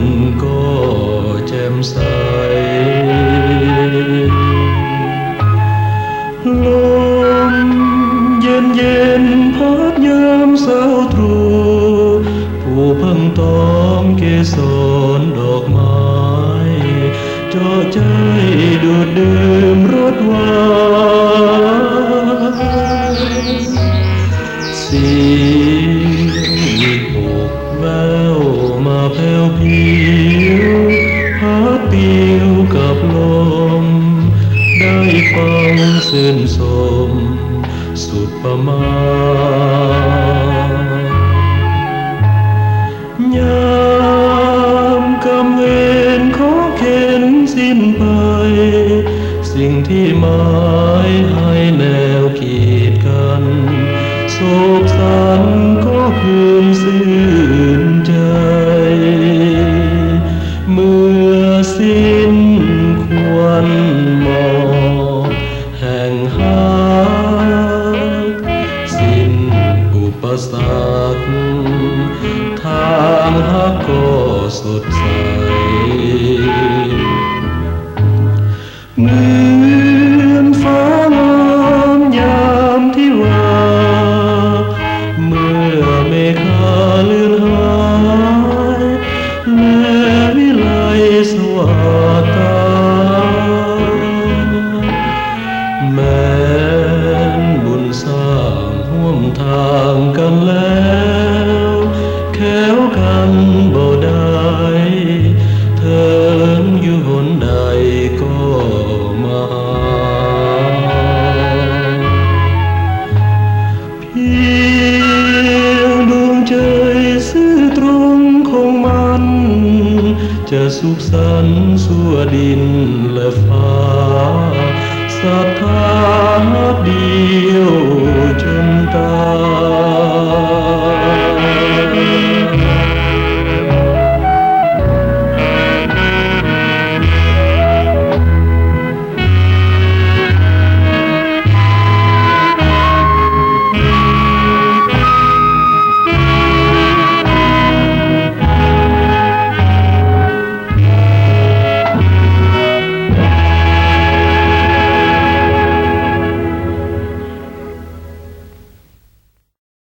นก็แจ่มใสลมเย็นเย็นพัดยามเช้าตรู่ผู้เพิ่งตอมเกสรดอกไม้เจาะใจดูดดื่มรสหวานเสียงวิหกแววมาแผ่วพิวพัดปิวกับลมได้ฟังชื่นชมสุดประมาณยามกำเวรของเข็นสิ้นไปสิ่งที่หมายให้แนวขีดกันโศกสันก็คืนซื่นใจเมื่อสิ้นควรมองแห่งหาสิ้นอุปสรรคทางหักก็สดใสเหมือนฟ้างามยามที่ว่าเมื่อเมฆาเลือนหายและวิไลสว่างตาแม้นบุญสร้างห่วมทางกันแล้วแค้วกันบ่ได้เถิงอยู่หนใดก็มาเพียงดวงใจซื่อตรงของมันจะสุขสันต์สั่วดินและฟ้าศรัทธาเดียวจนตาย